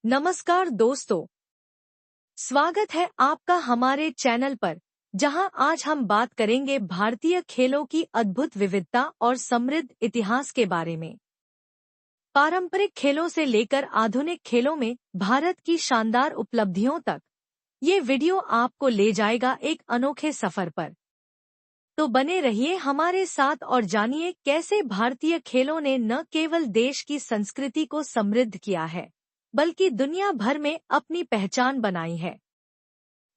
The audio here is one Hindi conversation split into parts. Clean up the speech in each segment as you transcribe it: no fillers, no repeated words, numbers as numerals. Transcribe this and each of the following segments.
नमस्कार दोस्तों, स्वागत है आपका हमारे चैनल पर, जहां आज हम बात करेंगे भारतीय खेलों की अद्भुत विविधता और समृद्ध इतिहास के बारे में। पारंपरिक खेलों से लेकर आधुनिक खेलों में भारत की शानदार उपलब्धियों तक, ये वीडियो आपको ले जाएगा एक अनोखे सफर पर। तो बने रहिए हमारे साथ और जानिए कैसे भारतीय खेलों ने न केवल देश की संस्कृति को समृद्ध किया है, बल्कि दुनिया भर में अपनी पहचान बनाई है।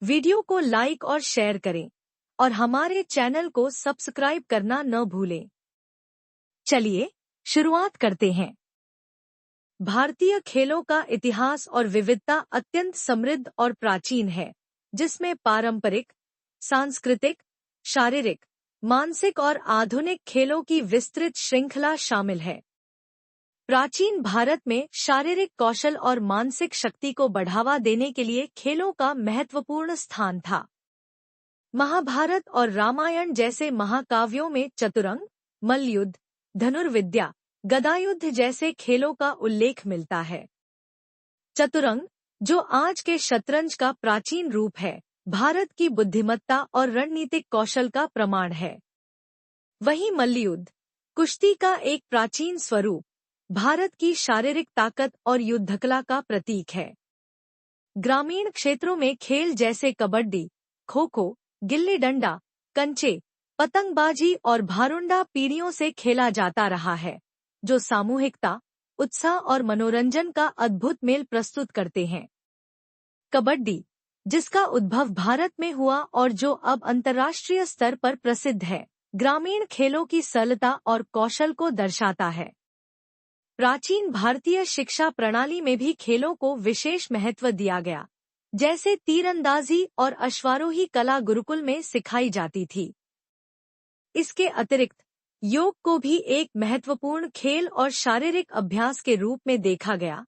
वीडियो को लाइक और शेयर करें और हमारे चैनल को सब्सक्राइब करना न भूलें। चलिए शुरुआत करते हैं। भारतीय खेलों का इतिहास और विविधता अत्यंत समृद्ध और प्राचीन है, जिसमें पारंपरिक, सांस्कृतिक, शारीरिक, मानसिक और आधुनिक खेलों की विस्तृत श्रृंखला शामिल है। प्राचीन भारत में शारीरिक कौशल और मानसिक शक्ति को बढ़ावा देने के लिए खेलों का महत्वपूर्ण स्थान था। महाभारत और रामायण जैसे महाकाव्यों में चतुरंग, मल्लयुद्ध, धनुर्विद्या, गदायुद्ध जैसे खेलों का उल्लेख मिलता है। चतुरंग, जो आज के शतरंज का प्राचीन रूप है, भारत की बुद्धिमत्ता और रणनीतिक कौशल का प्रमाण है। वहीं मल्लयुद्ध, कुश्ती का एक प्राचीन स्वरूप, भारत की शारीरिक ताकत और युद्धकला का प्रतीक है। ग्रामीण क्षेत्रों में खेल जैसे कबड्डी, खो-खो, गिल्ली डंडा, कंचे, पतंगबाजी और भारुंडा पीढ़ियों से खेला जाता रहा है, जो सामूहिकता, उत्साह और मनोरंजन का अद्भुत मेल प्रस्तुत करते हैं। कबड्डी, जिसका उद्भव भारत में हुआ और जो अब अंतर्राष्ट्रीय स्तर पर प्रसिद्ध है, ग्रामीण खेलों की सरलता और कौशल को दर्शाता है। प्राचीन भारतीय शिक्षा प्रणाली में भी खेलों को विशेष महत्व दिया गया, जैसे तीरंदाजी और अश्वारोही कला गुरुकुल में सिखाई जाती थी। इसके अतिरिक्त योग को भी एक महत्वपूर्ण खेल और शारीरिक अभ्यास के रूप में देखा गया,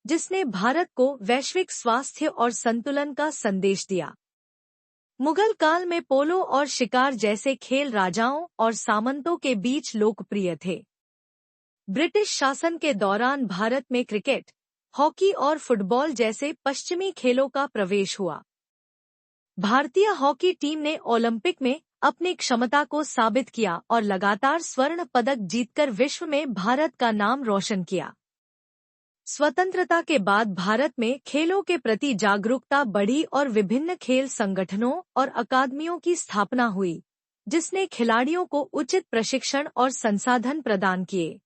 जिसने भारत को वैश्विक स्वास्थ्य और संतुलन का संदेश दिया। मुगल काल में पोलो और शिकार जैसे खेल राजाओं और सामंतों के बीच लोकप्रिय थे। ब्रिटिश शासन के दौरान भारत में क्रिकेट, हॉकी और फुटबॉल जैसे पश्चिमी खेलों का प्रवेश हुआ। भारतीय हॉकी टीम ने ओलंपिक में अपनी क्षमता को साबित किया और लगातार स्वर्ण पदक जीतकर विश्व में भारत का नाम रोशन किया। स्वतंत्रता के बाद भारत में खेलों के प्रति जागरूकता बढ़ी और विभिन्न खेल संगठनों और अकादमियों की स्थापना हुई, जिसने खिलाड़ियों को उचित प्रशिक्षण और संसाधन प्रदान किए।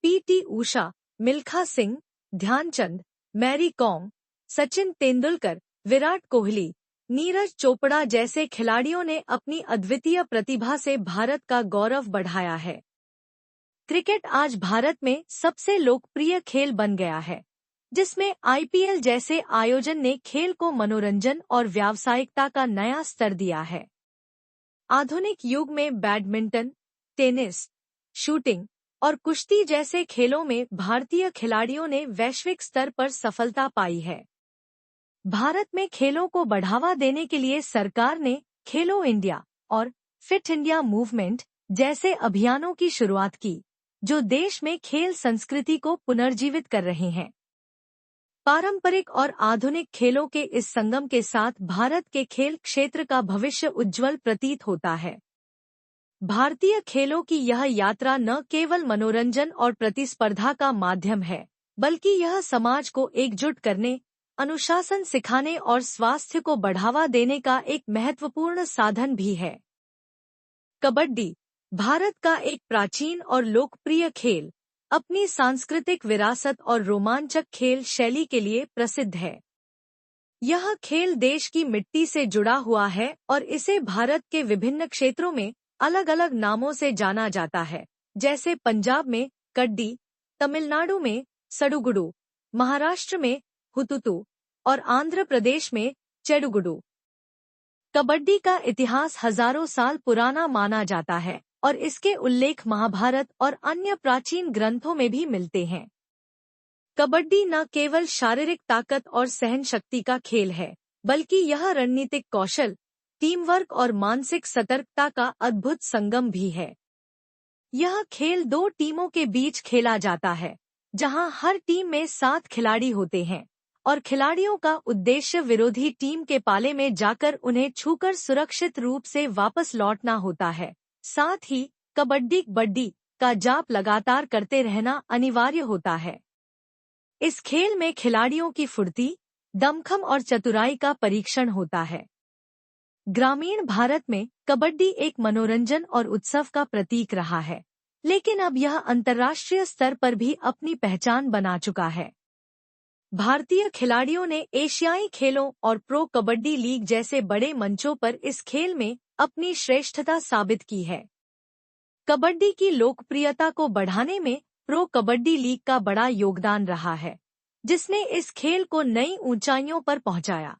पीटी ऊषा, मिल्खा सिंह, ध्यानचंद, मैरी कॉम, सचिन तेंदुलकर, विराट कोहली, नीरज चोपड़ा जैसे खिलाड़ियों ने अपनी अद्वितीय प्रतिभा से भारत का गौरव बढ़ाया है। क्रिकेट आज भारत में सबसे लोकप्रिय खेल बन गया है, जिसमें आईपीएल जैसे आयोजन ने खेल को मनोरंजन और व्यावसायिकता का नया स्तर दिया है। आधुनिक युग में बैडमिंटन, टेनिस, शूटिंग और कुश्ती जैसे खेलों में भारतीय खिलाड़ियों ने वैश्विक स्तर पर सफलता पाई है। भारत में खेलों को बढ़ावा देने के लिए सरकार ने खेलो इंडिया और फिट इंडिया मूवमेंट जैसे अभियानों की शुरुआत की, जो देश में खेल संस्कृति को पुनर्जीवित कर रहे हैं। पारंपरिक और आधुनिक खेलों के इस संगम के साथ भारत के खेल क्षेत्र का भविष्य उज्जवल प्रतीत होता है। भारतीय खेलों की यह यात्रा न केवल मनोरंजन और प्रतिस्पर्धा का माध्यम है, बल्कि यह समाज को एकजुट करने, अनुशासन सिखाने और स्वास्थ्य को बढ़ावा देने का एक महत्वपूर्ण साधन भी है। कबड्डी, भारत का एक प्राचीन और लोकप्रिय खेल, अपनी सांस्कृतिक विरासत और रोमांचक खेल शैली के लिए प्रसिद्ध है। यह खेल देश की मिट्टी से जुड़ा हुआ है और इसे भारत के विभिन्न क्षेत्रों में अलग अलग नामों से जाना जाता है, जैसे पंजाब में कड्डी, तमिलनाडु में सडुगुडू, महाराष्ट्र में हुतुतु और आंध्र प्रदेश में चेडुगुडू। कबड्डी का इतिहास हजारों साल पुराना माना जाता है और इसके उल्लेख महाभारत और अन्य प्राचीन ग्रंथों में भी मिलते हैं। कबड्डी न केवल शारीरिक ताकत और सहन शक्ति का खेल है, बल्कि यह रणनीतिक कौशल, टीम वर्क और मानसिक सतर्कता का अद्भुत संगम भी है। यह खेल दो टीमों के बीच खेला जाता है, जहां हर टीम में 7 खिलाड़ी होते हैं और खिलाड़ियों का उद्देश्य विरोधी टीम के पाले में जाकर उन्हें छूकर सुरक्षित रूप से वापस लौटना होता है। साथ ही कबड्डी का जाप लगातार करते रहना अनिवार्य होता है। इस खेल में खिलाड़ियों की फुर्ती, दमखम और चतुराई का परीक्षण होता है। ग्रामीण भारत में कबड्डी एक मनोरंजन और उत्सव का प्रतीक रहा है, लेकिन अब यह अंतर्राष्ट्रीय स्तर पर भी अपनी पहचान बना चुका है। भारतीय खिलाड़ियों ने एशियाई खेलों और प्रो कबड्डी लीग जैसे बड़े मंचों पर इस खेल में अपनी श्रेष्ठता साबित की है। कबड्डी की लोकप्रियता को बढ़ाने में प्रो कबड्डी लीग का बड़ा योगदान रहा है, जिसने इस खेल को नई ऊंचाइयों पर पहुंचाया।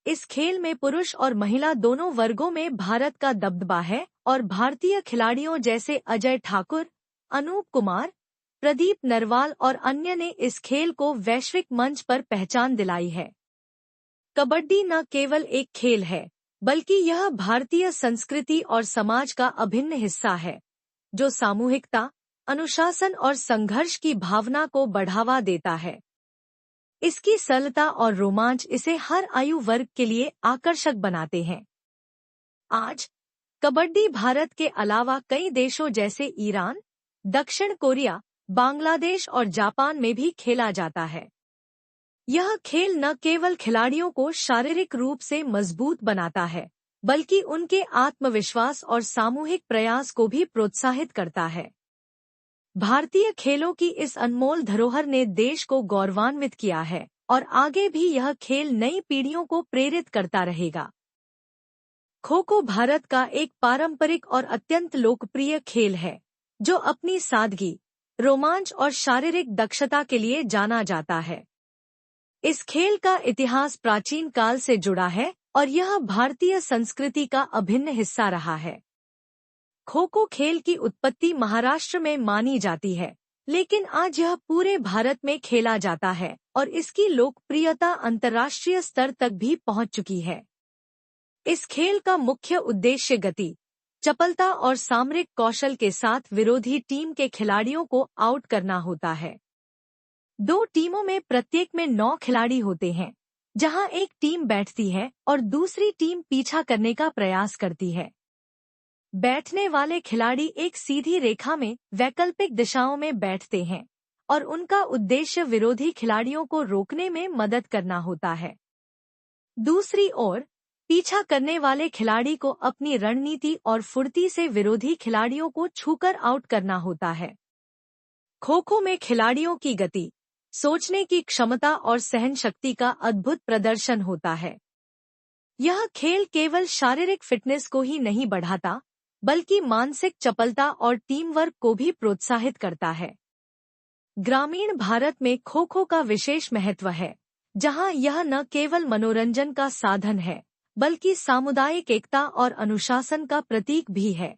इस खेल में पुरुष और महिला दोनों वर्गों में भारत का दबदबा है और भारतीय खिलाड़ियों जैसे अजय ठाकुर, अनूप कुमार, प्रदीप नरवाल और अन्य ने इस खेल को वैश्विक मंच पर पहचान दिलाई है। कबड्डी न केवल एक खेल है, बल्कि यह भारतीय संस्कृति और समाज का अभिन्न हिस्सा है, जो सामूहिकता, अनुशासन और संघर्ष की भावना को बढ़ावा देता है। इसकी सरलता और रोमांच इसे हर आयु वर्ग के लिए आकर्षक बनाते हैं। आज कबड्डी भारत के अलावा कई देशों जैसे ईरान, दक्षिण कोरिया, बांग्लादेश और जापान में भी खेला जाता है। यह खेल न केवल खिलाड़ियों को शारीरिक रूप से मजबूत बनाता है, बल्कि उनके आत्मविश्वास और सामूहिक प्रयास को भी प्रोत्साहित करता है। भारतीय खेलों की इस अनमोल धरोहर ने देश को गौरवान्वित किया है और आगे भी यह खेल नई पीढ़ियों को प्रेरित करता रहेगा। खो-खो भारत का एक पारंपरिक और अत्यंत लोकप्रिय खेल है, जो अपनी सादगी, रोमांच और शारीरिक दक्षता के लिए जाना जाता है। इस खेल का इतिहास प्राचीन काल से जुड़ा है और यह भारतीय संस्कृति का अभिन्न हिस्सा रहा है। खो-खो खेल की उत्पत्ति महाराष्ट्र में मानी जाती है, लेकिन आज यह पूरे भारत में खेला जाता है और इसकी लोकप्रियता अंतर्राष्ट्रीय स्तर तक भी पहुंच चुकी है। इस खेल का मुख्य उद्देश्य गति, चपलता और सामरिक कौशल के साथ विरोधी टीम के खिलाड़ियों को आउट करना होता है। 2 टीमों में प्रत्येक में 9 खिलाड़ी होते हैं, जहां एक टीम बैठती है और दूसरी टीम पीछा करने का प्रयास करती है। बैठने वाले खिलाड़ी एक सीधी रेखा में वैकल्पिक दिशाओं में बैठते हैं और उनका उद्देश्य विरोधी खिलाड़ियों को रोकने में मदद करना होता है। दूसरी ओर, पीछा करने वाले खिलाड़ी को अपनी रणनीति और फुर्ती से विरोधी खिलाड़ियों को छूकर आउट करना होता है। खो-खो में खिलाड़ियों की गति, सोचने की क्षमता और सहनशक्ति का अद्भुत प्रदर्शन होता है। यह खेल केवल शारीरिक फिटनेस को ही नहीं बढ़ाता, बल्कि मानसिक चपलता और टीम वर्क को भी प्रोत्साहित करता है। ग्रामीण भारत में खो-खो का विशेष महत्व है, जहां यह न केवल मनोरंजन का साधन है, बल्कि सामुदायिक एकता और अनुशासन का प्रतीक भी है।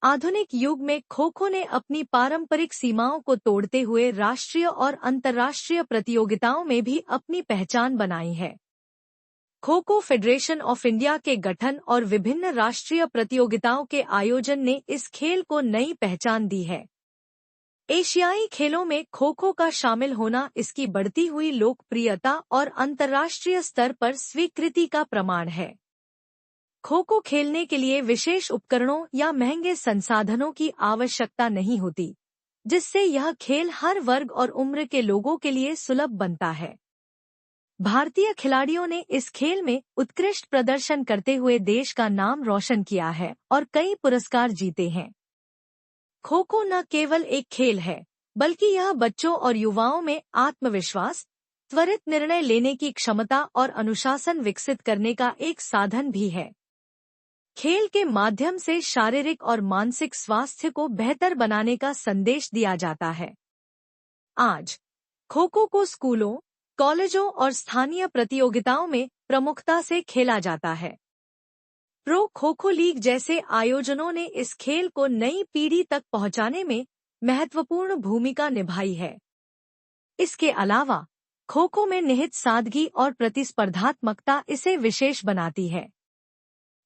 आधुनिक युग में खो-खो ने अपनी पारंपरिक सीमाओं को तोड़ते हुए राष्ट्रीय और अंतर्राष्ट्रीय प्रतियोगिताओं में भी अपनी पहचान बनाई है। खो-खो फेडरेशन ऑफ इंडिया के गठन और विभिन्न राष्ट्रीय प्रतियोगिताओं के आयोजन ने इस खेल को नई पहचान दी है। एशियाई खेलों में खो-खो का शामिल होना इसकी बढ़ती हुई लोकप्रियता और अंतर्राष्ट्रीय स्तर पर स्वीकृति का प्रमाण है। खो-खो खेलने के लिए विशेष उपकरणों या महंगे संसाधनों की आवश्यकता नहीं होती, जिससे यह खेल हर वर्ग और उम्र के लोगों के लिए सुलभ बनता है। भारतीय खिलाड़ियों ने इस खेल में उत्कृष्ट प्रदर्शन करते हुए देश का नाम रोशन किया है और कई पुरस्कार जीते हैं। खो-खो न केवल एक खेल है, बल्कि यह बच्चों और युवाओं में आत्मविश्वास, त्वरित निर्णय लेने की क्षमता और अनुशासन विकसित करने का एक साधन भी है। खेल के माध्यम से शारीरिक और मानसिक स्वास्थ्य को बेहतर बनाने का संदेश दिया जाता है। आज खो-खो को स्कूलों, कॉलेजों और स्थानीय प्रतियोगिताओं में प्रमुखता से खेला जाता है। प्रो खो-खो लीग जैसे आयोजनों ने इस खेल को नई पीढ़ी तक पहुंचाने में महत्वपूर्ण भूमिका निभाई है। इसके अलावा खो-खो में निहित सादगी और प्रतिस्पर्धात्मकता इसे विशेष बनाती है।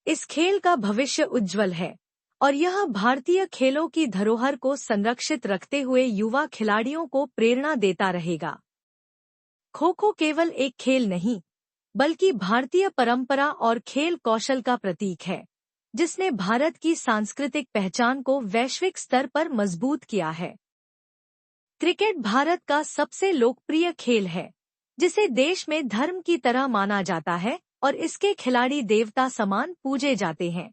इस खेल का भविष्य उज्जवल है और यह भारतीय खेलों की धरोहर को संरक्षित रखते हुए युवा खिलाड़ियों को प्रेरणा देता रहेगा। खो खो केवल एक खेल नहीं, बल्कि भारतीय परंपरा और खेल कौशल का प्रतीक है, जिसने भारत की सांस्कृतिक पहचान को वैश्विक स्तर पर मजबूत किया है। क्रिकेट भारत का सबसे लोकप्रिय खेल है, जिसे देश में धर्म की तरह माना जाता है और इसके खिलाड़ी देवता समान पूजे जाते हैं।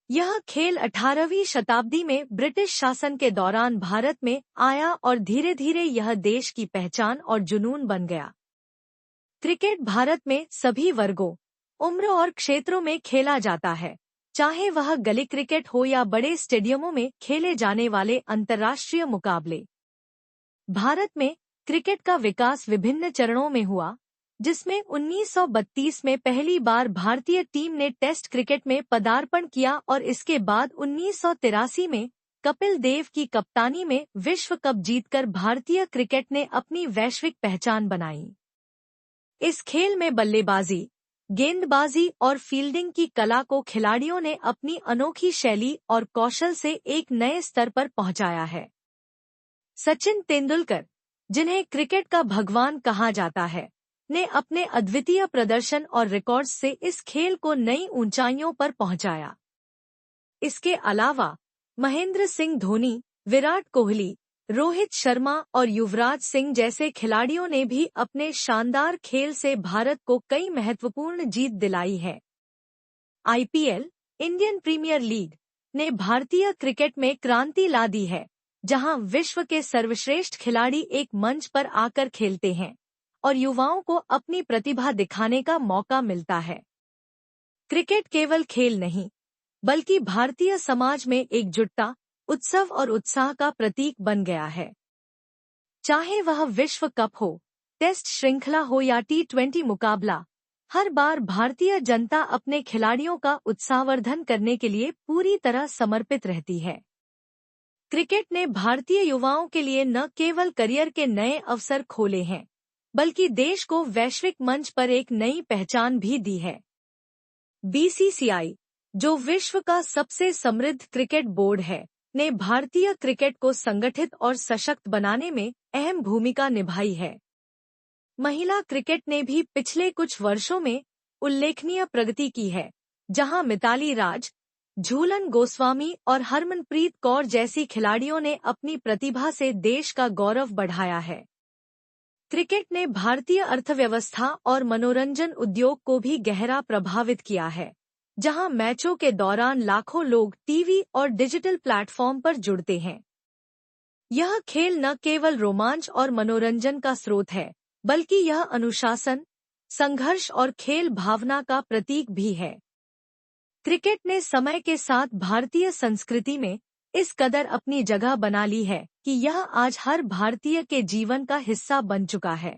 यह खेल 18वीं शताब्दी में ब्रिटिश शासन के दौरान भारत में आया और धीरे धीरे यह देश की पहचान और जुनून बन गया। क्रिकेट भारत में सभी वर्गों, उम्र और क्षेत्रों में खेला जाता है, चाहे वह गली क्रिकेट हो या बड़े स्टेडियमों में खेले जाने वाले अंतर्राष्ट्रीय मुकाबले। भारत में क्रिकेट का विकास विभिन्न चरणों में हुआ, जिसमें 1932 में पहली बार भारतीय टीम ने टेस्ट क्रिकेट में पदार्पण किया और इसके बाद 1983 में कपिल देव की कप्तानी में विश्व कप जीतकर भारतीय क्रिकेट ने अपनी वैश्विक पहचान बनाई। इस खेल में बल्लेबाजी, गेंदबाजी और फील्डिंग की कला को खिलाड़ियों ने अपनी अनोखी शैली और कौशल से एक नए स्तर पर पहुंचाया है। सचिन तेंदुलकर, जिन्हें क्रिकेट का भगवान कहा जाता है, ने अपने अद्वितीय प्रदर्शन और रिकॉर्ड्स से इस खेल को नई ऊंचाइयों पर पहुंचाया। इसके अलावा महेंद्र सिंह धोनी, विराट कोहली, रोहित शर्मा और युवराज सिंह जैसे खिलाड़ियों ने भी अपने शानदार खेल से भारत को कई महत्वपूर्ण जीत दिलाई है। आईपीएल, इंडियन प्रीमियर लीग, ने भारतीय क्रिकेट में क्रांति ला दी है, जहां विश्व के सर्वश्रेष्ठ खिलाड़ी एक मंच पर आकर खेलते हैं और युवाओं को अपनी प्रतिभा दिखाने का मौका मिलता है। क्रिकेट केवल खेल नहीं, बल्कि भारतीय समाज में एकजुटता, उत्सव और उत्साह का प्रतीक बन गया है। चाहे वह विश्व कप हो, टेस्ट श्रृंखला हो या T20 मुकाबला, हर बार भारतीय जनता अपने खिलाड़ियों का उत्साहवर्धन करने के लिए पूरी तरह समर्पित रहती है। क्रिकेट ने भारतीय युवाओं के लिए न केवल करियर के नए अवसर खोले हैं, बल्कि देश को वैश्विक मंच पर एक नई पहचान भी दी है। BCCI, जो विश्व का सबसे समृद्ध क्रिकेट बोर्ड है, ने भारतीय क्रिकेट को संगठित और सशक्त बनाने में अहम भूमिका निभाई है। महिला क्रिकेट ने भी पिछले कुछ वर्षों में उल्लेखनीय प्रगति की है, जहां मिताली राज, झूलन गोस्वामी और हरमनप्रीत कौर जैसी खिलाड़ियों ने अपनी प्रतिभा से देश का गौरव बढ़ाया है। क्रिकेट ने भारतीय अर्थव्यवस्था और मनोरंजन उद्योग को भी गहरा प्रभावित किया है, जहां मैचों के दौरान लाखों लोग टीवी और डिजिटल प्लेटफॉर्म पर जुड़ते हैं। यह खेल न केवल रोमांच और मनोरंजन का स्रोत है, बल्कि यह अनुशासन, संघर्ष और खेल भावना का प्रतीक भी है। क्रिकेट ने समय के साथ भारतीय संस्कृति में इस कदर अपनी जगह बना ली है कि यह आज हर भारतीय के जीवन का हिस्सा बन चुका है।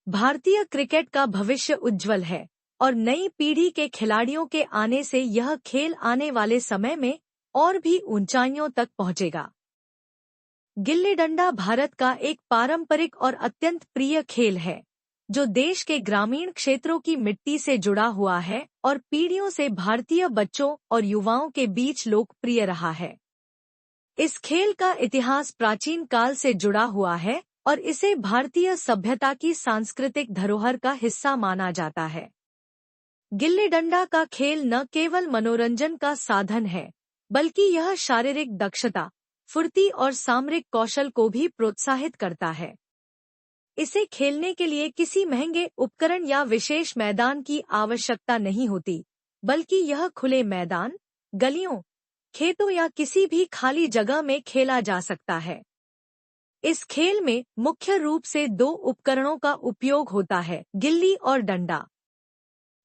भारतीय क्रिकेट का भविष्य उज्जवल है और नई पीढ़ी के खिलाड़ियों के आने से यह खेल आने वाले समय में और भी ऊंचाइयों तक पहुंचेगा। गिल्ली डंडा भारत का एक पारंपरिक और अत्यंत प्रिय खेल है, जो देश के ग्रामीण क्षेत्रों की मिट्टी से जुड़ा हुआ है और पीढ़ियों से भारतीय बच्चों और युवाओं के बीच लोकप्रिय रहा है। इस खेल का इतिहास प्राचीन काल से जुड़ा हुआ है और इसे भारतीय सभ्यता की सांस्कृतिक धरोहर का हिस्सा माना जाता है। गिल्ली डंडा का खेल न केवल मनोरंजन का साधन है, बल्कि यह शारीरिक दक्षता, फुर्ती और सामरिक कौशल को भी प्रोत्साहित करता है। इसे खेलने के लिए किसी महंगे उपकरण या विशेष मैदान की आवश्यकता नहीं होती, बल्कि यह खुले मैदान, गलियों, खेतों या किसी भी खाली जगह में खेला जा सकता है। इस खेल में मुख्य रूप से 2 उपकरणों का उपयोग होता है, गिल्ली और डंडा।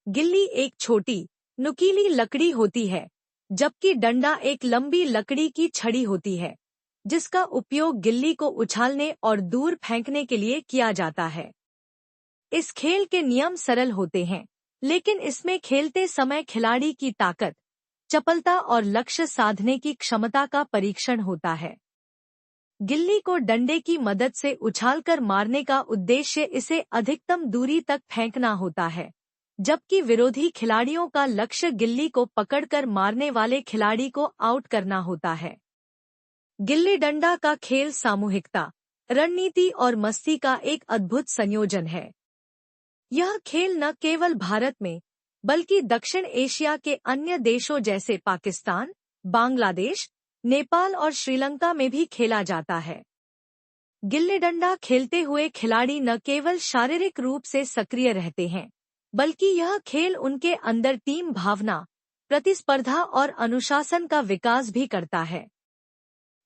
गिल्ली एक छोटी, नुकीली लकड़ी होती है, जबकि डंडा एक लंबी लकड़ी की छड़ी होती है, जिसका उपयोग गिल्ली को उछालने और दूर फेंकने के लिए किया जाता है। इस खेल के नियम सरल होते हैं, लेकिन इसमें खेलते समय खिलाड़ी की ताकत, चपलता और लक्ष्य साधने की क्षमता का परीक्षण होता है। गिल्ली को डंडे की मदद से उछालकर मारने का उद्देश्य इसे अधिकतम दूरी तक फेंकना होता है, जबकि विरोधी खिलाड़ियों का लक्ष्य गिल्ली को पकड़कर मारने वाले खिलाड़ी को आउट करना होता है। गिल्ली डंडा का खेल सामूहिकता, रणनीति और मस्ती का एक अद्भुत संयोजन है। यह खेल न केवल भारत में बल्कि दक्षिण एशिया के अन्य देशों जैसे पाकिस्तान, बांग्लादेश, नेपाल और श्रीलंका में भी खेला जाता है। गिल्ली डंडा खेलते हुए खिलाड़ी न केवल शारीरिक रूप से सक्रिय रहते हैं, बल्कि यह खेल उनके अंदर टीम भावना, प्रतिस्पर्धा और अनुशासन का विकास भी करता है।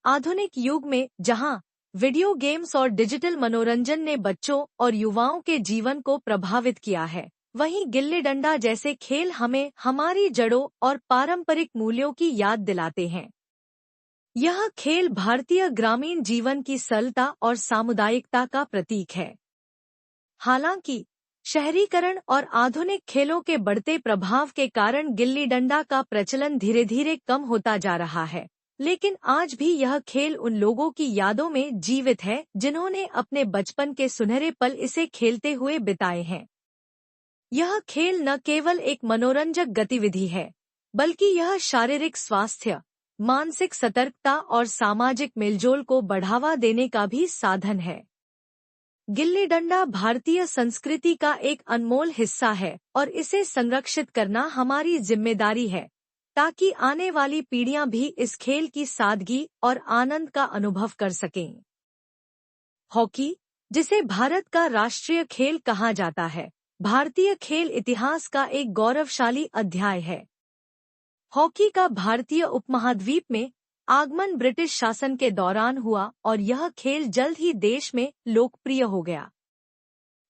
आधुनिक युग में जहां वीडियो गेम्स और डिजिटल मनोरंजन ने बच्चों और युवाओं के जीवन को प्रभावित किया है, वहीं गिल्ली डंडा जैसे खेल हमें हमारी जड़ों और पारंपरिक मूल्यों की याद दिलाते हैं। यह खेल भारतीय ग्रामीण जीवन की सरलता और सामुदायिकता का प्रतीक है। हालांकि शहरीकरण और आधुनिक खेलों के बढ़ते प्रभाव के कारण गिल्ली डंडा का प्रचलन धीरे धीरे कम होता जा रहा है, लेकिन आज भी यह खेल उन लोगों की यादों में जीवित है जिन्होंने अपने बचपन के सुनहरे पल इसे खेलते हुए बिताए हैं। यह खेल न केवल एक मनोरंजक गतिविधि है, बल्कि यह शारीरिक स्वास्थ्य, मानसिक सतर्कता और सामाजिक मेलजोल को बढ़ावा देने का भी साधन है। गिल्ली डंडा भारतीय संस्कृति का एक अनमोल हिस्सा है और इसे संरक्षित करना हमारी जिम्मेदारी है, ताकि आने वाली पीढ़ियां भी इस खेल की सादगी और आनंद का अनुभव कर सकें। हॉकी, जिसे भारत का राष्ट्रीय खेल कहा जाता है, भारतीय खेल इतिहास का एक गौरवशाली अध्याय है। हॉकी का भारतीय उपमहाद्वीप में आगमन ब्रिटिश शासन के दौरान हुआ और यह खेल जल्द ही देश में लोकप्रिय हो गया।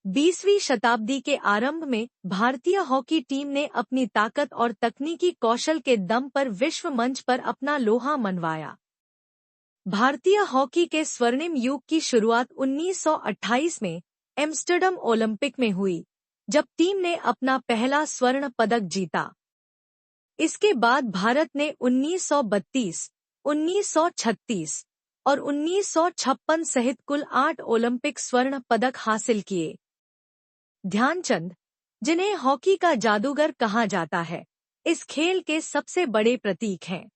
20वीं शताब्दी के आरंभ में भारतीय हॉकी टीम ने अपनी ताकत और तकनीकी कौशल के दम पर विश्व मंच पर अपना लोहा मनवाया। भारतीय हॉकी के स्वर्णिम युग की शुरुआत 1928 में एम्स्टर्डम ओलंपिक में हुई, जब टीम ने अपना पहला स्वर्ण पदक जीता। इसके बाद भारत ने 1932, 1936 और 1956 सहित कुल 8 ओलंपिक स्वर्ण पदक हासिल किए। ध्यानचंद, जिन्हें हॉकी का जादूगर कहा जाता है, इस खेल के सबसे बड़े प्रतीक हैं।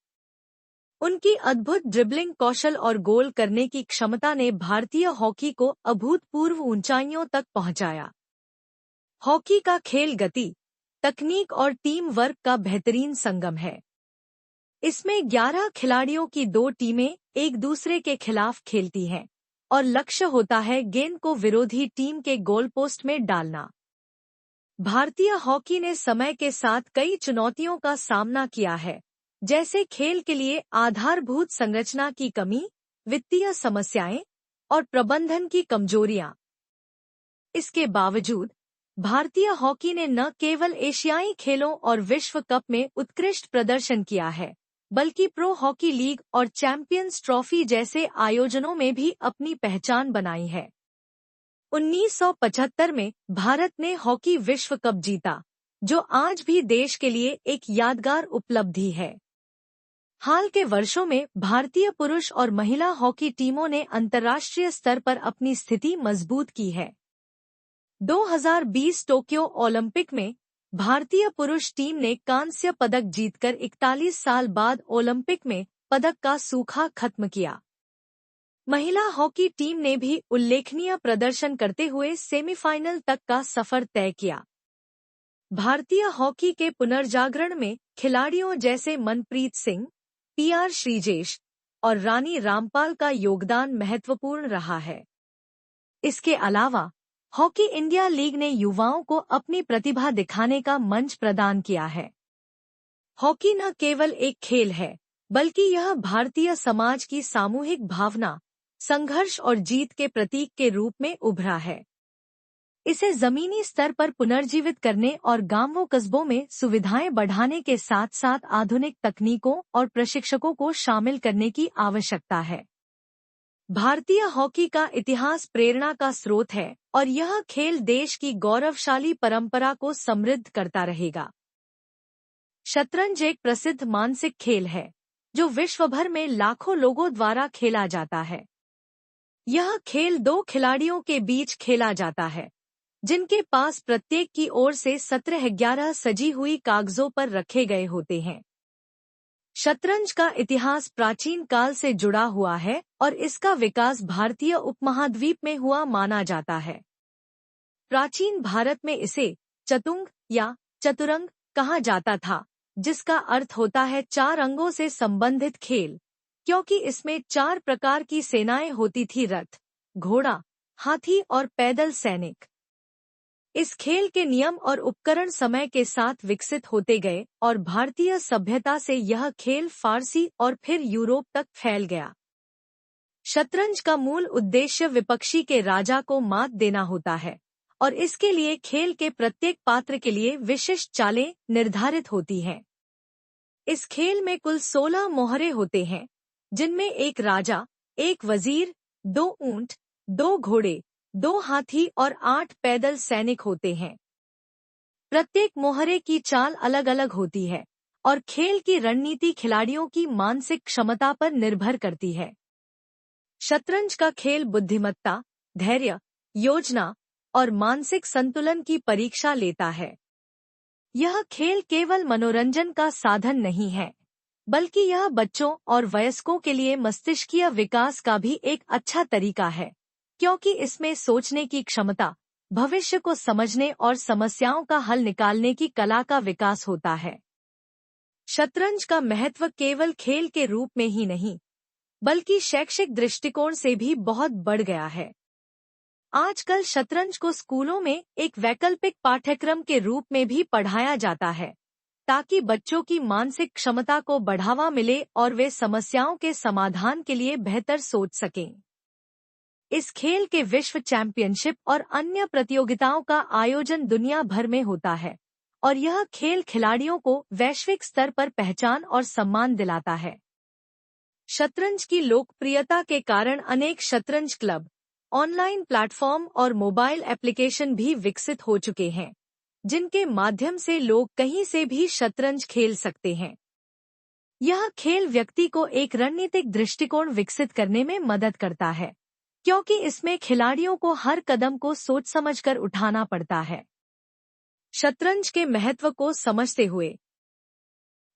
उनकी अद्भुत ड्रिबलिंग कौशल और गोल करने की क्षमता ने भारतीय हॉकी को अभूतपूर्व ऊंचाइयों तक पहुंचाया। हॉकी का खेल गति, तकनीक और टीम वर्क का बेहतरीन संगम है। इसमें 11 खिलाड़ियों की 2 टीमें एक दूसरे के खिलाफ खेलती हैं और लक्ष्य होता है गेंद को विरोधी टीम के गोल पोस्ट में डालना। भारतीय हॉकी ने समय के साथ कई चुनौतियों का सामना किया है, जैसे खेल के लिए आधारभूत संरचना की कमी, वित्तीय समस्याएं और प्रबंधन की कमजोरियां। इसके बावजूद भारतीय हॉकी ने न केवल एशियाई खेलों और विश्व कप में उत्कृष्ट प्रदर्शन किया है, बल्कि प्रो हॉकी लीग और चैंपियंस ट्रॉफी जैसे आयोजनों में भी अपनी पहचान बनाई है। 1975 में भारत ने हॉकी विश्व कप जीता, जो आज भी देश के लिए एक यादगार उपलब्धि है। हाल के वर्षों में भारतीय पुरुष और महिला हॉकी टीमों ने अंतर्राष्ट्रीय स्तर पर अपनी स्थिति मजबूत की है। 2020 टोक्यो ओलंपिक में भारतीय पुरुष टीम ने कांस्य पदक जीतकर 41 साल बाद ओलंपिक में पदक का सूखा खत्म किया। महिला हॉकी टीम ने भी उल्लेखनीय प्रदर्शन करते हुए सेमीफाइनल तक का सफर तय किया। भारतीय हॉकी के पुनर्जागरण में खिलाड़ियों जैसे मनप्रीत सिंह, PR श्रीजेश और रानी रामपाल का योगदान महत्वपूर्ण रहा है। इसके अलावा हॉकी इंडिया लीग ने युवाओं को अपनी प्रतिभा दिखाने का मंच प्रदान किया है। हॉकी न केवल एक खेल है, बल्कि यह भारतीय समाज की सामूहिक भावना, संघर्ष और जीत के प्रतीक के रूप में उभरा है। इसे जमीनी स्तर पर पुनर्जीवित करने और गांवों कस्बों में सुविधाएं बढ़ाने के साथ साथ आधुनिक तकनीकों और प्रशिक्षकों को शामिल करने की आवश्यकता है। भारतीय हॉकी का इतिहास प्रेरणा का स्रोत है और यह खेल देश की गौरवशाली परंपरा को समृद्ध करता रहेगा। शतरंज एक प्रसिद्ध मानसिक खेल है, जो विश्व भर में लाखों लोगों द्वारा खेला जाता है। यह खेल 2 खिलाड़ियों के बीच खेला जाता है, जिनके पास प्रत्येक की ओर से 17-11 सजी हुई कागजों पर रखे गए होते हैं। शतरंज का इतिहास प्राचीन काल से जुड़ा हुआ है और इसका विकास भारतीय उपमहाद्वीप में हुआ माना जाता है। प्राचीन भारत में इसे चतुंग या चतुरंग कहा जाता था, जिसका अर्थ होता है 4 अंगों से संबंधित खेल, क्योंकि इसमें 4 प्रकार की सेनाएं होती थी: रथ, घोड़ा, हाथी और पैदल सैनिक। इस खेल के नियम और उपकरण समय के साथ विकसित होते गए और भारतीय सभ्यता से यह खेल फारसी और फिर यूरोप तक फैल गया। शतरंज का मूल उद्देश्य विपक्षी के राजा को मात देना होता है और इसके लिए खेल के प्रत्येक पात्र के लिए विशिष्ट चालें निर्धारित होती हैं। इस खेल में कुल 16 मोहरे होते हैं, जिनमें एक राजा, एक वजीर, 2 ऊंट, 2 घोड़े, 2 हाथी और 8 पैदल सैनिक होते हैं। प्रत्येक मोहरे की चाल अलग अलग होती है और खेल की रणनीति खिलाड़ियों की मानसिक क्षमता पर निर्भर करती है। शतरंज का खेल बुद्धिमत्ता, धैर्य, योजना और मानसिक संतुलन की परीक्षा लेता है। यह खेल केवल मनोरंजन का साधन नहीं है, बल्कि यह बच्चों और वयस्कों के लिए मस्तिष्कीय विकास का भी एक अच्छा तरीका है, क्योंकि इसमें सोचने की क्षमता, भविष्य को समझने और समस्याओं का हल निकालने की कला का विकास होता है। शतरंज का महत्व केवल खेल के रूप में ही नहीं, बल्कि शैक्षिक दृष्टिकोण से भी बहुत बढ़ गया है। आजकल शतरंज को स्कूलों में एक वैकल्पिक पाठ्यक्रम के रूप में भी पढ़ाया जाता है, ताकि बच्चों की मानसिक क्षमता को बढ़ावा मिले और वे समस्याओं के समाधान के लिए बेहतर सोच सकें। इस खेल के विश्व चैंपियनशिप और अन्य प्रतियोगिताओं का आयोजन दुनिया भर में होता है और यह खेल खिलाड़ियों को वैश्विक स्तर पर पहचान और सम्मान दिलाता है। शतरंज की लोकप्रियता के कारण अनेक शतरंज क्लब, ऑनलाइन प्लेटफॉर्म और मोबाइल एप्लीकेशन भी विकसित हो चुके हैं, जिनके माध्यम से लोग कहीं से भी शतरंज खेल सकते हैं। यह खेल व्यक्ति को एक रणनीतिक दृष्टिकोण विकसित करने में मदद करता है, क्योंकि इसमें खिलाड़ियों को हर कदम को सोच समझकर उठाना पड़ता है। शतरंज के महत्व को समझते हुए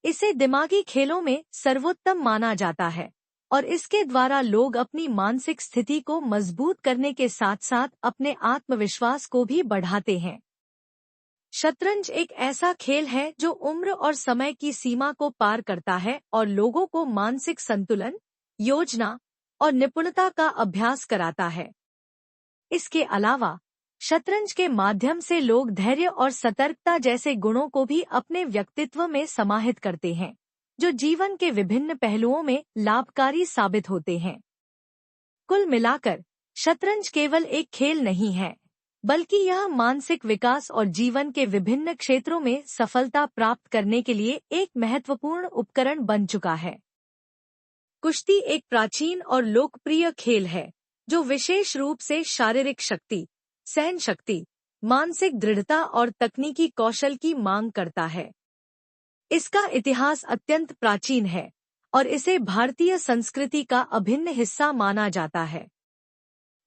इसे दिमागी खेलों में सर्वोत्तम माना जाता है और इसके द्वारा लोग अपनी मानसिक स्थिति को मजबूत करने के साथ साथ अपने आत्मविश्वास को भी बढ़ाते हैं। शतरंज एक ऐसा खेल है जो उम्र और समय की सीमा को पार करता है और लोगों को मानसिक संतुलन, योजना और निपुणता का अभ्यास कराता है। इसके अलावा शतरंज के माध्यम से लोग धैर्य और सतर्कता जैसे गुणों को भी अपने व्यक्तित्व में समाहित करते हैं, जो जीवन के विभिन्न पहलुओं में लाभकारी साबित होते हैं। कुल मिलाकर शतरंज केवल एक खेल नहीं है, बल्कि यह मानसिक विकास और जीवन के विभिन्न क्षेत्रों में सफलता प्राप्त करने के लिए एक महत्वपूर्ण उपकरण बन चुका है। कुश्ती एक प्राचीन और लोकप्रिय खेल है, जो विशेष रूप से शारीरिक शक्ति, सहन शक्ति, मानसिक दृढ़ता और तकनीकी कौशल की मांग करता है। इसका इतिहास अत्यंत प्राचीन है और इसे भारतीय संस्कृति का अभिन्न हिस्सा माना जाता है।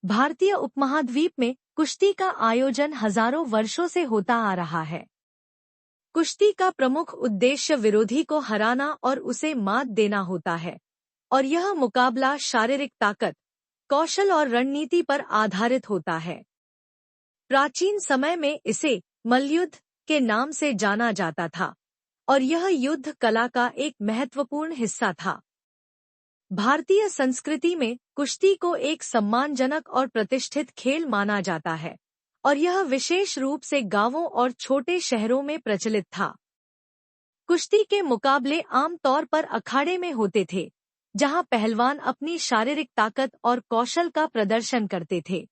भारतीय उपमहाद्वीप में कुश्ती का आयोजन हजारों वर्षों से होता आ रहा है। कुश्ती का प्रमुख उद्देश्य विरोधी को हराना और उसे मात देना होता है और यह मुकाबला शारीरिक ताकत, कौशल और रणनीति पर आधारित होता है। प्राचीन समय में इसे मल्लयुद्ध के नाम से जाना जाता था और यह युद्ध कला का एक महत्वपूर्ण हिस्सा था। भारतीय संस्कृति में कुश्ती को एक सम्मानजनक और प्रतिष्ठित खेल माना जाता है और यह विशेष रूप से गांवों और छोटे शहरों में प्रचलित था। कुश्ती के मुकाबले आम तौर पर अखाड़े में होते थे, जहां पहलवान अपनी शारीरिक ताकत और कौशल का प्रदर्शन करते थे।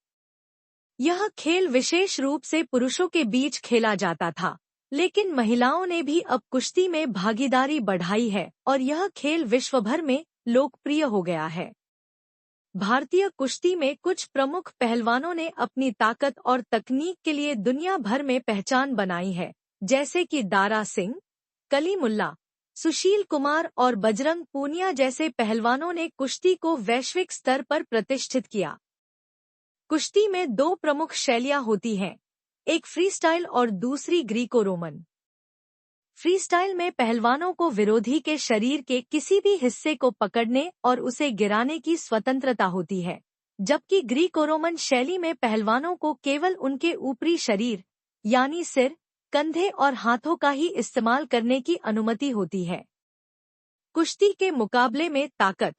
यह खेल विशेष रूप से पुरुषों के बीच खेला जाता था, लेकिन महिलाओं ने भी अब कुश्ती में भागीदारी बढ़ाई है और यह खेल विश्व भर में लोकप्रिय हो गया है। भारतीय कुश्ती में कुछ प्रमुख पहलवानों ने अपनी ताकत और तकनीक के लिए दुनिया भर में पहचान बनाई है, जैसे कि दारा सिंह, कलीमुल्ला, सुशील कुमार और बजरंग पूनिया जैसे पहलवानों ने कुश्ती को वैश्विक स्तर पर प्रतिष्ठित किया। कुश्ती में 2 प्रमुख शैलियां होती हैं, एक फ्रीस्टाइल और दूसरी ग्रीको रोमन। फ्रीस्टाइल में पहलवानों को विरोधी के शरीर के किसी भी हिस्से को पकड़ने और उसे गिराने की स्वतंत्रता होती है, जबकि ग्रीको रोमन शैली में पहलवानों को केवल उनके ऊपरी शरीर यानी सिर, कंधे और हाथों का ही इस्तेमाल करने की अनुमति होती है। कुश्ती के मुकाबले में ताकत,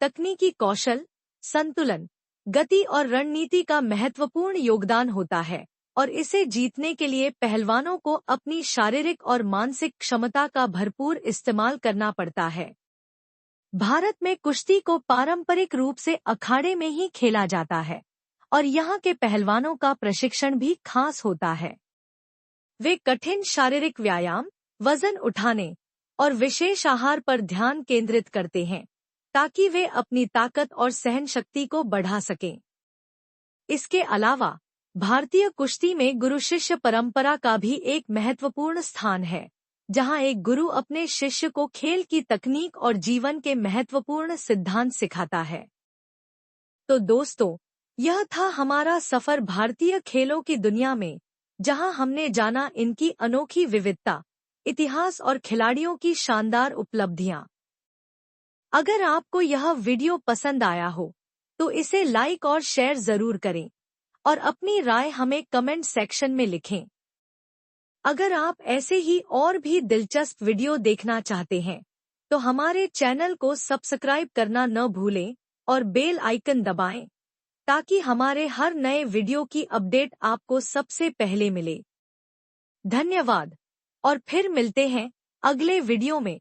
तकनीकी कौशल, संतुलन, गति और रणनीति का महत्वपूर्ण योगदान होता है और इसे जीतने के लिए पहलवानों को अपनी शारीरिक और मानसिक क्षमता का भरपूर इस्तेमाल करना पड़ता है। भारत में कुश्ती को पारंपरिक रूप से अखाड़े में ही खेला जाता है और यहाँ के पहलवानों का प्रशिक्षण भी खास होता है। वे कठिन शारीरिक व्यायाम, वजन उठाने और विशेष आहार पर ध्यान केंद्रित करते हैं ताकि वे अपनी ताकत और सहन शक्ति को बढ़ा सकें। इसके अलावा भारतीय कुश्ती में गुरु शिष्य परंपरा का भी एक महत्वपूर्ण स्थान है, जहां एक गुरु अपने शिष्य को खेल की तकनीक और जीवन के महत्वपूर्ण सिद्धांत सिखाता है। तो दोस्तों, यह था हमारा सफर भारतीय खेलों की दुनिया में, जहां हमने जाना इनकी अनोखी विविधता, इतिहास और खिलाड़ियों की शानदार उपलब्धियां। अगर आपको यह वीडियो पसंद आया हो तो इसे लाइक और शेयर जरूर करें और अपनी राय हमें कमेंट सेक्शन में लिखें। अगर आप ऐसे ही और भी दिलचस्प वीडियो देखना चाहते हैं तो हमारे चैनल को सब्सक्राइब करना न भूलें और बेल आइकन दबाएं ताकि हमारे हर नए वीडियो की अपडेट आपको सबसे पहले मिले। धन्यवाद और फिर मिलते हैं अगले वीडियो में।